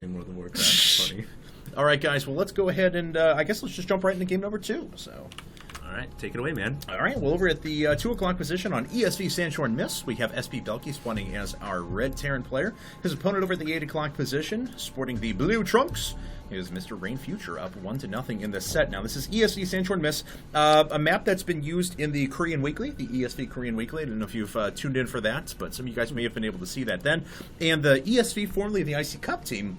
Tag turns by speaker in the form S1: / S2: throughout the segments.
S1: In World of Warcraft. Funny. All right, guys. Well, let's go ahead and I guess let's just jump right into game number 2. So.
S2: All right, take it away, man.
S1: All right, well, over at the 2 o'clock position on ESV Sandshorn Mists, we have SP Belky spawning as our red Terran player. His opponent over at the 8 o'clock position, sporting the blue trunks, is Mr. Rain Future, up 1-0 in this set. Now, this is ESV Sandshorn Mists, a map that's been used in the Korean Weekly, the ESV Korean Weekly. I don't know if you've tuned in for that, but some of you guys may have been able to see that then. And the ESV, formerly the IC Cup team,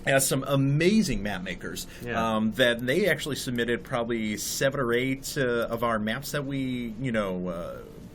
S1: has some amazing map makers that they actually submitted probably 7 or 8 of our maps that we,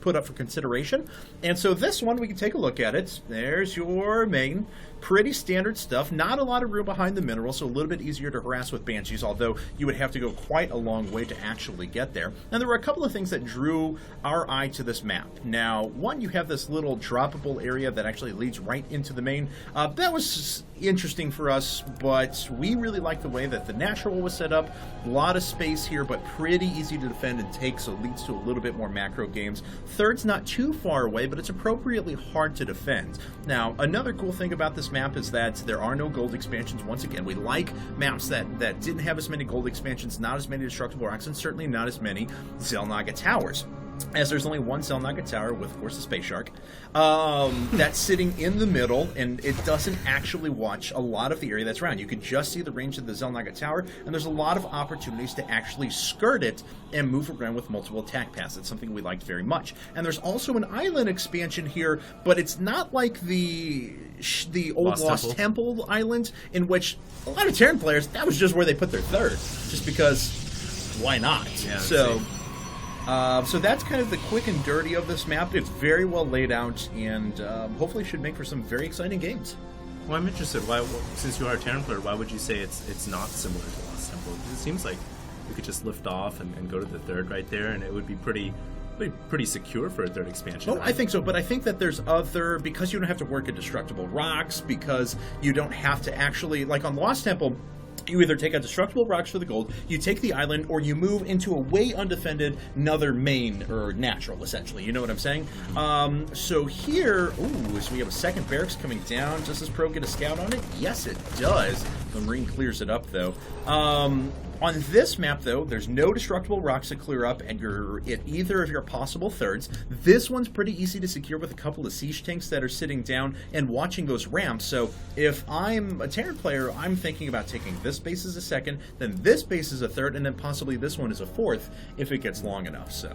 S1: put up for consideration. And so this one, we can take a look at it. There's your main. Pretty standard stuff. Not a lot of room behind the mineral, so a little bit easier to harass with Banshees, although you would have to go quite a long way to actually get there. And there were a couple of things that drew our eye to this map. Now, one, you have this little droppable area that actually leads right into the main. That was interesting for us, but we really like the way that the natural was set up. A lot of space here, but pretty easy to defend and take, so it leads to a little bit more macro games. Third's not too far away, but it's appropriately hard to defend. Now, another cool thing about this map is that there are no gold expansions. Once again, we like maps that didn't have as many gold expansions, not as many destructible rocks, and certainly not as many Xel'Naga towers. As there's only one Xel'Naga tower with, of course, a space shark that's sitting in the middle, and it doesn't actually watch a lot of the area that's around. You can just see the range of the Xel'Naga tower, and there's a lot of opportunities to actually skirt it and move around with multiple attack paths. It's something we liked very much. And there's also an island expansion here, but it's not like the old Lost Temple island, in which a lot of Terran players, that was just where they put their third, just because why not?
S2: Yeah,
S1: so that's kind of the quick and dirty of this map. It's very well laid out, and hopefully should make for some very exciting games.
S2: Well, I'm interested. Since you are a Terran player, why would you say it's not similar to Lost Temple? Because it seems like you could just lift off and go to the third right there, and it would be pretty secure for a third expansion.
S1: Oh,
S2: right?
S1: I think so, but I think that there's because you don't have to work at destructible rocks, because you don't have to actually, like on Lost Temple, you either take out destructible rocks for the gold, you take the island, or you move into a way undefended another main or natural, essentially. You know what I'm saying? So here, so we have a second barracks coming down. Does this pro get a scout on it? Yes, it does. The Marine clears it up, though. On this map, though, there's no destructible rocks to clear up, and you're at either of your possible thirds. This one's pretty easy to secure with a couple of siege tanks that are sitting down and watching those ramps. So if I'm a Terran player, I'm thinking about taking this base as a second, then this base as a third, and then possibly this one as a fourth if it gets long enough. So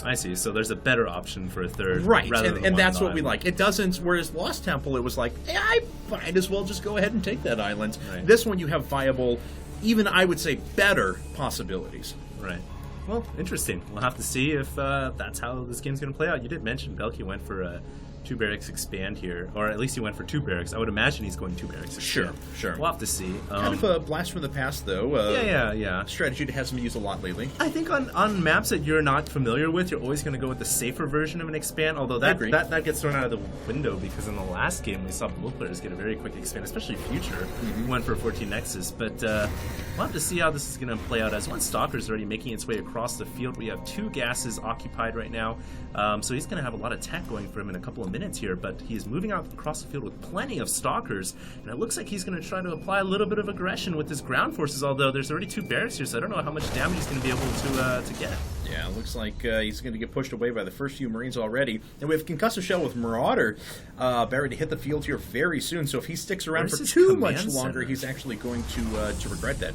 S2: I see. So there's a better option for a third,
S1: right?
S2: And
S1: that's what we like. It doesn't. Whereas Lost Temple, it was like, hey, I might as well just go ahead and take that island.
S2: Right.
S1: This one, you have viable, even I would say better possibilities.
S2: Right. Well, interesting. We'll have to see if that's how this game's going to play out. You did mention Belky went for a 2 barracks expand here, or at least he went for 2 barracks. I would imagine he's going 2 barracks expand.
S1: Sure.
S2: We'll have to see.
S1: Kind of a blast from the past, though.
S2: Yeah.
S1: Strategy that hasn't been used a lot lately.
S2: I think on maps that you're not familiar with, you're always going to go with the safer version of an expand, although that gets thrown out of the window because in the last game we saw blue players get a very quick expand, especially Future, who went for a 14 Nexus. But we'll have to see how this is going to play out. As one Stalker's already making its way across the field, we have 2 gases occupied right now, so he's going to have a lot of tech going for him in a couple of minutes here, but he is moving out across the field with plenty of Stalkers, and it looks like he's going to try to apply a little bit of aggression with his ground forces, although there's already 2 barracks here, so I don't know how much damage he's going to be able to get.
S1: Yeah, it looks like he's going to get pushed away by the first few Marines already. And we have Concussive Shell with Marauder ready to hit the field here very soon, so if he sticks around for too much longer, he's actually going to regret that.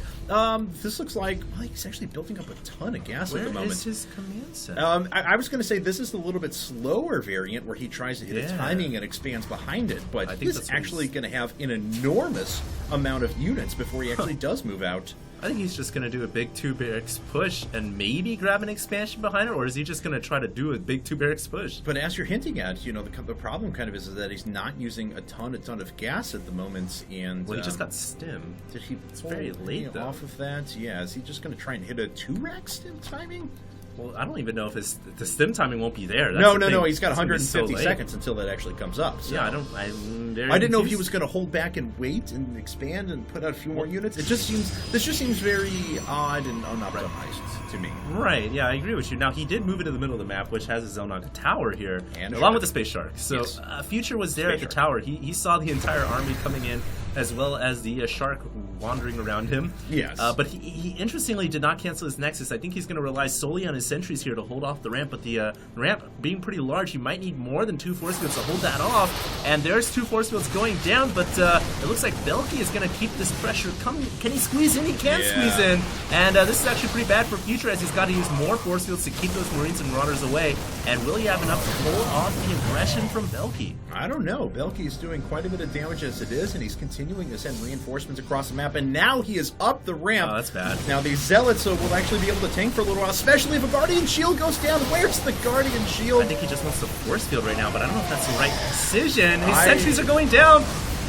S1: This looks like, well, he's actually building up a ton of gas at the moment.
S2: Where is his command center?
S1: I was going to say this is the little bit slower variant where he tries to hit a timing and expands behind it, but he's actually going to have an enormous amount of units before he actually does move out.
S2: I think he's just going to do a big 2 barracks push and maybe grab an expansion behind it, or is he just going to try to do a big 2 barracks push?
S1: But as you're hinting at, the problem kind of is that he's not using a ton of gas at the moment, and
S2: well, he just got stim.
S1: Did he?
S2: It's very late though.
S1: Off of that, yeah. Is he just going to try and hit a 2-rack stim timing?
S2: Well, I don't even know if the stim timing won't be there.
S1: That's no. He's got 150 seconds until that actually comes up. So.
S2: Yeah, I
S1: didn't know if he was going to hold back and wait and expand and put out a few more units. This just seems very odd and unoptimized to me.
S2: Right. Yeah, I agree with you. Now he did move into the middle of the map, which has his Xel'Naga tower here, along with the space shark. So Future was there at the tower. He saw the entire army coming in. as well as the shark wandering around him.
S1: Yes.
S2: But he interestingly did not cancel his Nexus. I think he's going to rely solely on his sentries here to hold off the ramp, but the ramp being pretty large, he might need more than 2 force fields to hold that off. And there's 2 force fields going down, but it looks like Belky is going to keep this pressure coming. Can he squeeze in? He can squeeze in. And this is actually pretty bad for Future, as he's got to use more force fields to keep those Marines and Marauders away. And will he have enough to hold off the aggression from Belky?
S1: I don't know. Belky is doing quite a bit of damage as it is, and he's continuing to send reinforcements across the map, and now he is up the ramp.
S2: Oh, that's bad.
S1: Now these Zealots will actually be able to tank for a little while, especially if a Guardian Shield goes down. Where's the Guardian Shield?
S2: I think he just wants the force field right now, but I don't know if that's the right decision. His sentries are going down,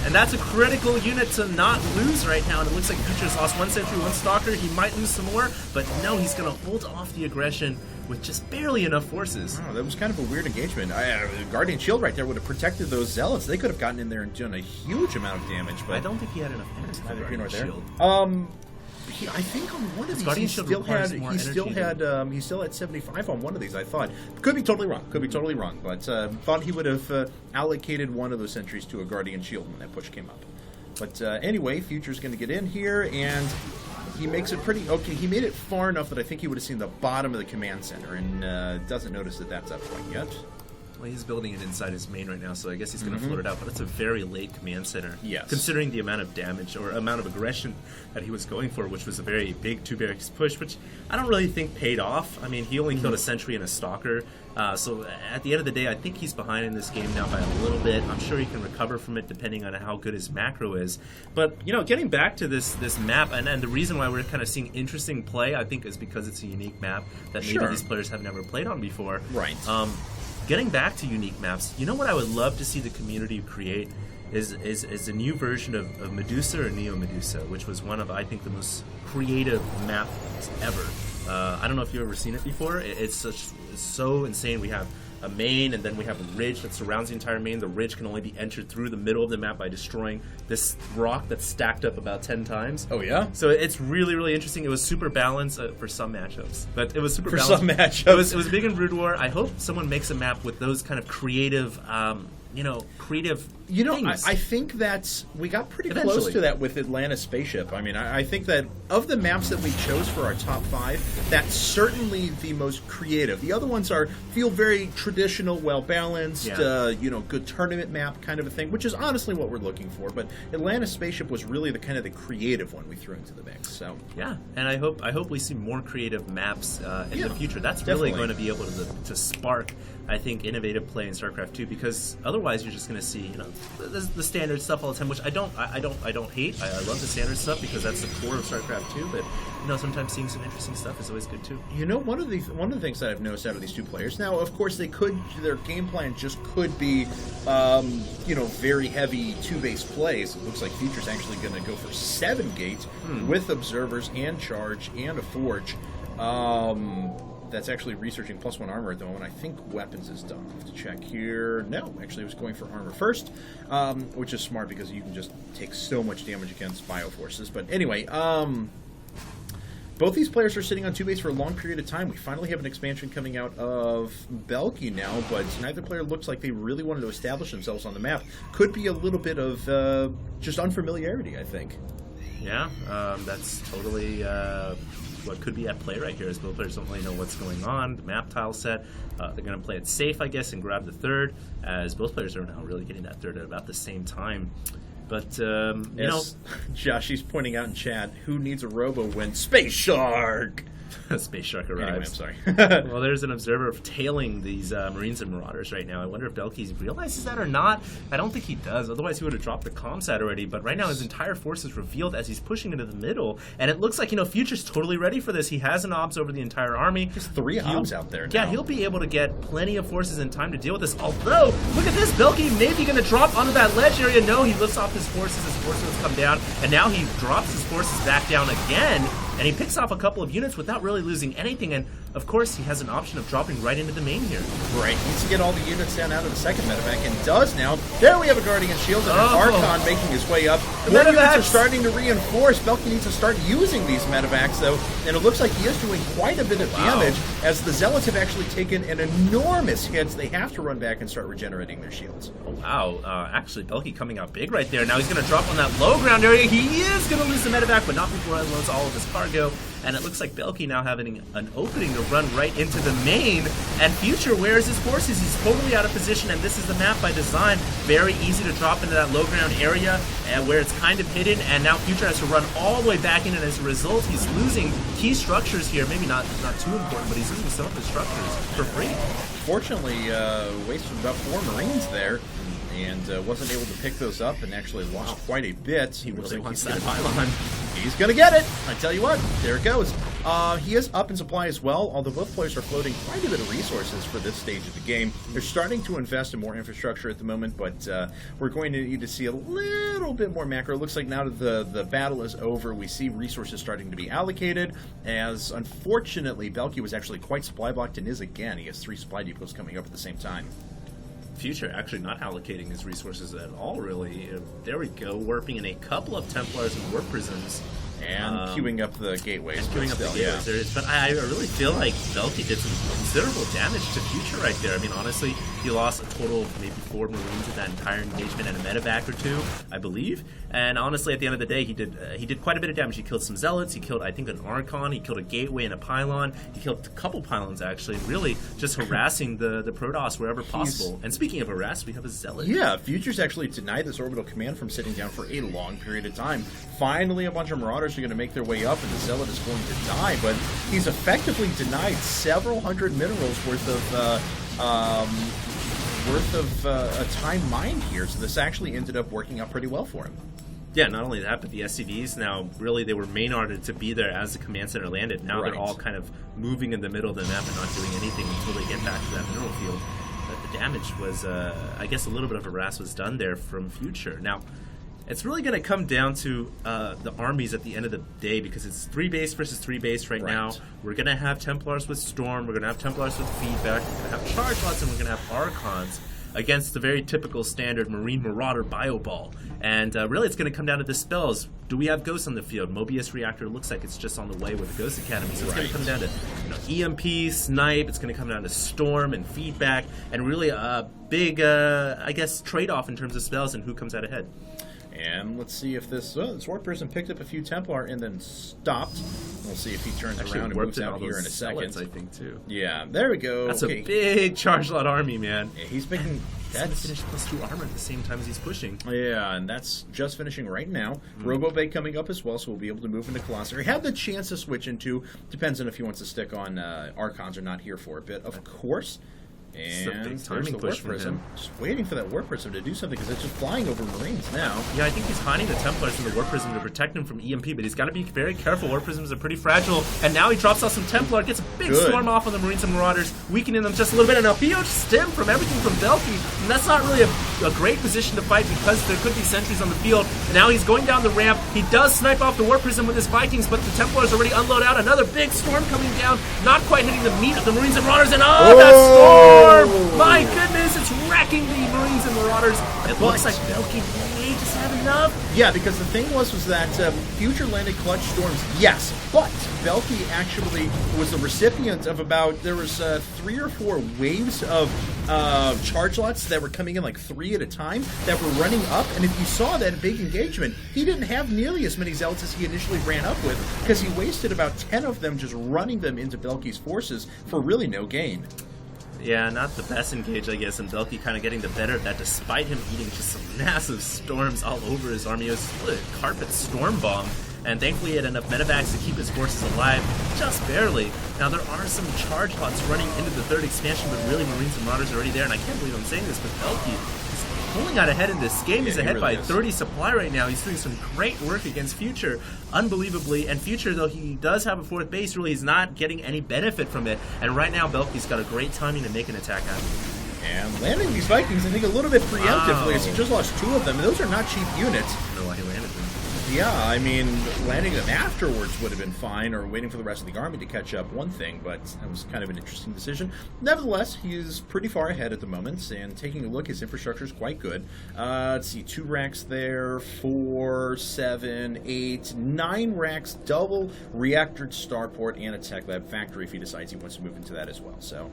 S2: and that's a critical unit to not lose right now, and it looks like Future's lost 1 sentry, 1 stalker. He might lose some more, but no, he's going to hold off the aggression with just barely enough forces.
S1: Oh, that was kind of a weird engagement. The Guardian Shield right there would have protected those Zealots. They could have gotten in there and done a huge amount of damage. But
S2: I don't think he had enough energy for Guardian Shield.
S1: I think on one of these
S2: Guardian
S1: he still had 75 on one of these. I thought could be totally wrong, but thought he would have allocated one of those sentries to a Guardian Shield when that push came up. But anyway, Future's going to get in here, and he makes it pretty okay. He made it far enough that I think he would have seen the bottom of the command center, and doesn't notice that that's up quite yet.
S2: Well, he's building it inside his main right now, so I guess he's going to float it out, but it's a very late command center.
S1: Yes.
S2: Considering the amount of damage or amount of aggression that he was going for, which was a very big 2 barracks push, which I don't really think paid off. I mean, he only killed a sentry and a stalker, so at the end of the day, I think he's behind in this game now by a little bit. I'm sure he can recover from it depending on how good his macro is. But, you know, getting back to this map, and the reason why we're kind of seeing interesting play, I think, is because it's a unique map that maybe these players have never played on before.
S1: Right.
S2: Getting back to unique maps, you know what I would love to see the community create is a new version of Medusa or Neo Medusa, which was one of, I think, the most creative maps ever. I don't know if you've ever seen it before. It's so insane. We have a main, and then we have a ridge that surrounds the entire main. The ridge can only be entered through the middle of the map by destroying this rock that's stacked up about 10 times.
S1: Oh, yeah?
S2: So it's really, really interesting. It was super balanced for some matchups, but it was super balanced.
S1: For some matchups.
S2: It was big in Brood War. I hope someone makes a map with those kind of creative, creative things.
S1: I think that's we got pretty close to that with Atlantis Spaceship. I mean, I think that of the maps that we chose for our top 5, that's certainly the most creative. The other ones feel very traditional, well balanced, good tournament map kind of a thing, which is honestly what we're looking for. But Atlantis Spaceship was really the kind of the creative one we threw into the mix. So
S2: yeah, and I hope we see more creative maps in the future. That's really going to be able to spark, I think, innovative play in StarCraft 2, because otherwise you're just going to see the standard stuff all the time, which I don't hate. I love the standard stuff because that's the core of StarCraft 2. But sometimes seeing some interesting stuff is always good too.
S1: One of the things that I've noticed out of these 2 players now, of course, their game plan just could be very heavy 2-base plays. It looks like Future's actually going to go for 7 gates with observers and charge and a forge. That's actually researching +1 armor though, and I think weapons is done. I have to check here. No, actually, I was going for armor first, which is smart because you can just take so much damage against bioforces. But anyway, both these players are sitting on 2 base for a long period of time. We finally have an expansion coming out of Belky now, but neither player looks like they really wanted to establish themselves on the map. Could be a little bit of just unfamiliarity, I think.
S2: Yeah, that's totally what could be at play right here, as both players don't really know what's going on. The map tile set, they're going to play it safe, I guess, and grab the 3rd, as both players are now really getting that 3rd at about the same time. But,
S1: Josh, he's pointing out in chat, who needs a robo when Space Shark?
S2: Space Shark arrives.
S1: Anyway, I'm sorry.
S2: Well, there's an observer tailing these Marines and Marauders right now. I wonder if Belky realizes that or not. I don't think he does. Otherwise, he would have dropped the comsat already. But right now, his entire force is revealed as he's pushing into the middle. And it looks like, Future's totally ready for this. He has an obs over the entire army.
S1: There's 3 obs out there now.
S2: Yeah, he'll be able to get plenty of forces in time to deal with this. Although, look at this. Belky may be going to drop onto that ledge area. No, he lifts off his forces. His forces come down. And now he drops his forces back down again. And he picks off a couple of units without really losing anything. And of course, he has an option of dropping right into the main here.
S1: Right, needs to get all the units down out of the second medevac, and does now. There we have a Guardian Shield, and an Archon making his way up. The units are starting to reinforce. Belky needs to start using these medevacs, though, and it looks like he is doing quite a bit of damage, as the Zealots have actually taken an enormous hit. They have to run back and start regenerating their shields.
S2: Oh, wow. Actually, Belky coming out big right there. Now he's going to drop on that low ground area. He is going to lose the medevac, but not before he unloads all of his cargo. And it looks like Belky now having an opening to run right into the main. And Future, where's his forces? He's totally out of position, and this is the map by design. Very easy to drop into that low ground area where it's kind of hidden, and now Future has to run all the way back in, and as a result, he's losing key structures here. Maybe not too important, but he's losing some of his structures for free.
S1: Fortunately, wasted about 4 Marines there, and wasn't able to pick those up, and actually lost quite a bit.
S2: He really wants that pylon.
S1: He's going to get it. I tell you what, there it goes. He is up in supply as well, although both players are floating quite a bit of resources for this stage of the game. They're starting to invest in more infrastructure at the moment, but we're going to need to see a little bit more macro. It looks like now that the battle is over, we see resources starting to be allocated, as unfortunately, Belky was actually quite supply blocked and is again. He has 3 supply depots coming up at the same time.
S2: Future actually not allocating his resources at all, really. There we go, warping in a couple of Templars and Warp Prisms.
S1: And queuing up the gateways.
S2: And queuing up the gateways. There is, but I really feel like Belky did some considerable damage to Future right there. I mean, honestly, he lost a total of maybe 4 Marines in that entire engagement and a medevac or 2, I believe. And honestly, at the end of the day, he did quite a bit of damage. He killed some Zealots. He killed, I think, an Archon. He killed a gateway and a pylon. He killed a couple pylons, actually. Really just harassing the Protoss wherever possible. And speaking of harass, we have a Zealot.
S1: Yeah, Future's actually denied this orbital command from sitting down for a long period of time. Finally, a bunch of Marauders are going to make their way up, and the Zealot is going to die, but he's effectively denied several hundred minerals worth of a time mined here, so this actually ended up working out pretty well for him.
S2: Yeah, not only that, but the SCVs now, really, they were main-arded to be there as the command center landed. Now they're all kind of moving in the middle of the map and not doing anything until they get back to that mineral field. But the damage was, I guess a little bit of harass was done there from Future. Now, it's really going to come down to the armies at the end of the day, because it's 3 base versus 3 base right now. We're going to have Templars with Storm, we're going to have Templars with Feedback, we're going to have Charge Lots, and we're going to have Archons against the very typical standard Marine Marauder Bioball. And really, it's going to come down to the spells. Do we have Ghosts on the field? Mobius Reactor looks like it's just on the way with the Ghost Academy. So it's going to come down to EMP, Snipe. It's going to come down to Storm and Feedback. And really a big, I guess, trade-off in terms of spells and who comes out ahead.
S1: And let's see if this Warp Person picked up a few Templar and then stopped. We'll see if he turns around and moves out here in a second.
S2: I think, too.
S1: Yeah, there we go.
S2: That's a big Charge Lot army, man.
S1: Yeah, he's making...
S2: That's finished +2 armor at the same time as he's pushing.
S1: Yeah, and that's just finishing right now. Robo-Bay coming up as well, so we'll be able to move into Colossus. He had the chance to switch into, depends on if he wants to stick on Archons or not here for a bit, of course. And
S2: there's the Warp Prism.
S1: Just waiting for that Warp Prism to do something, because it's just flying over Marines now.
S2: Yeah, I think he's hiding the Templars in the Warp Prism to protect him from EMP, but he's got to be very careful. Warp Prisms are pretty fragile, and now he drops out some Templar, gets a big storm off on the Marines and Marauders, weakening them just a little bit, and a huge stim from everything from Belky, and that's not really a great position to fight, because there could be sentries on the field. And now he's going down the ramp. He does snipe off the Warp Prism with his Vikings, but the Templars already unload out. Another big storm coming down, not quite hitting the meat of the Marines and Marauders, and that storm! My goodness, it's wrecking the Marines and Marauders. It looks like Belky may just have enough.
S1: Yeah, because the thing was that Future landed clutch storms, yes, but Belky actually was the recipient of there was 3 or 4 waves of charge lots that were coming in like 3 at a time that were running up, and if you saw that big engagement, he didn't have nearly as many Zealots as he initially ran up with, because he wasted about 10 of them just running them into Belky's forces for really no gain.
S2: Yeah, not the best engage, I guess, and Belky kind of getting the better of that, despite him eating just some massive storms all over his army. It was a carpet storm bomb, and thankfully he had enough medevacs to keep his forces alive, just barely. Now, there are some charge lots running into the 3rd expansion, but really Marines and Marauders are already there, and I can't believe I'm saying this, but Belky is pulling out ahead in this game. He's ahead by 30 supply right now. He's doing some great work against Future, unbelievably. And Future, though he does have a 4th base, really he's not getting any benefit from it. And right now, Belky's got a great timing to make an attack happen.
S1: And landing these Vikings, I think, a little bit preemptively, as he just lost 2 of them. Those are not cheap units.
S2: I don't know why he landed them.
S1: Yeah, I mean, landing them afterwards would have been fine, or waiting for the rest of the army to catch up, one thing, but that was kind of an interesting decision. Nevertheless, he's pretty far ahead at the moment, and taking a look, his infrastructure is quite good. Let's see, 2 racks there, 4, 7, 8, 9 racks, double reactor starport, and a tech lab factory if he decides he wants to move into that as well. So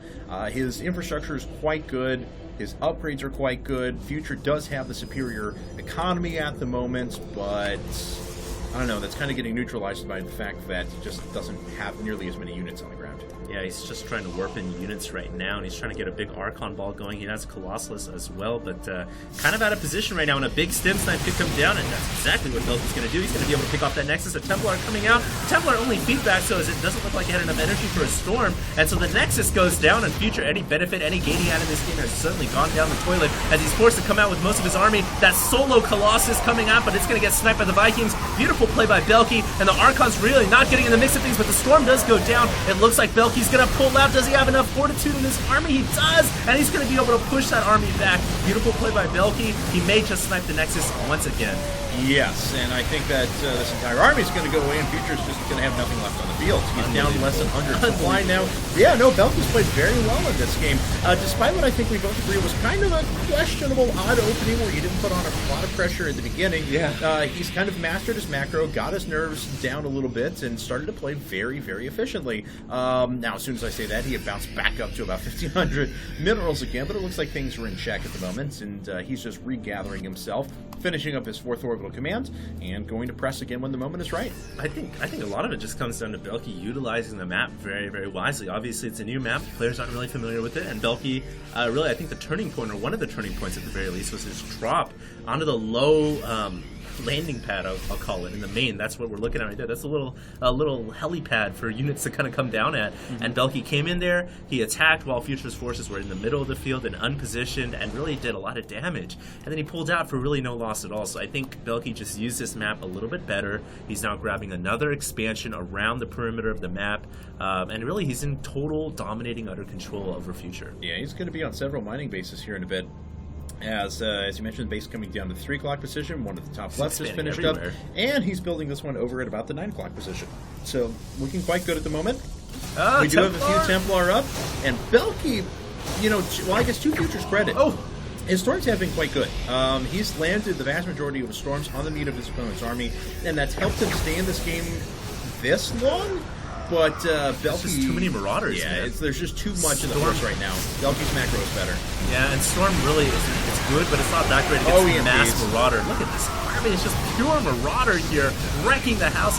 S1: his infrastructure is quite good. His upgrades are quite good. Future does have the superior economy at the moment, but I don't know, that's kind of getting neutralized by the fact that he just doesn't have nearly as many units on the ground.
S2: Yeah, he's just trying to warp in units right now, and he's trying to get a big Archon ball going. He has Colossus as well, but kind of out of position right now, and a big stim snipe could come down, and that's exactly what Belky's going to do. He's going to be able to pick off that Nexus. A Templar coming out. Templar only feedback, so as it doesn't look like he had enough energy for a Storm, and so the Nexus goes down, and Future, any benefit, any gain he had in this game has certainly gone down the toilet, as he's forced to come out with most of his army. That solo Colossus coming out, but it's going to get sniped by the Vikings. Beautiful play by Belky, and the Archon's really not getting in the mix of things, but the Storm does go down. It looks like Belky's going to pull out. Does he have enough fortitude in his army? He does, and he's going to be able to push that army back. Beautiful play by Belky. He may just snipe the Nexus once again.
S1: Yes, and I think that this entire army is going to go away, and Future's just going to have nothing left on the field. He's down less than 100 supply now. Yeah, no, Belky's played very well in this game, despite what I think we both agree was kind of a questionable, odd opening where he didn't put on a lot of pressure in the beginning.
S2: Yeah.
S1: He's kind of mastered his macro, got his nerves down a little bit, and started to play very, very efficiently. Now, as soon as I say that, he had bounced back up to about 1,500 minerals again, but it looks like things are in check at the moment, and he's just regathering himself, finishing up his 4th orbital command, and going to press again when the moment is right.
S2: I think a lot of it just comes down to Belky utilizing the map very, very wisely. Obviously, it's a new map. Players aren't really familiar with it, and Belky, really, I think the turning point, or one of the turning points at the very least, was his drop onto the low landing pad, I'll call it, in the main. That's what we're looking at right there. That's a little helipad for units to kind of come down at. And Belky came in there, he attacked while Future's forces were in the middle of the field and unpositioned, and really did a lot of damage. And then he pulled out for really no loss at all. So I think Belky just used this map a little bit better. He's now grabbing another expansion around the perimeter of the map, and really he's in total dominating utter control over Future.
S1: Yeah, he's going to be on several mining bases here in a bit. As you mentioned, base coming down to the 3 o'clock position, one at the top left is finished everywhere. Up, and he's building this one over at about the 9 o'clock position. So, looking quite good at the moment. We do have a few Templar up, and Belky, you know, well, I guess to Future's credit, his storms have been quite good. He's landed the vast majority of his storms on the meat of his opponent's army, and that's helped him stay in this game this long. But Belky,
S2: there's just too many Marauders.
S1: Yeah, there's just too much in the force right now. Belky's macro is better.
S2: Yeah, and Storm really it's good, but it's not that great against mass Marauder. Look at this army; it's just pure Marauder here, wrecking the house.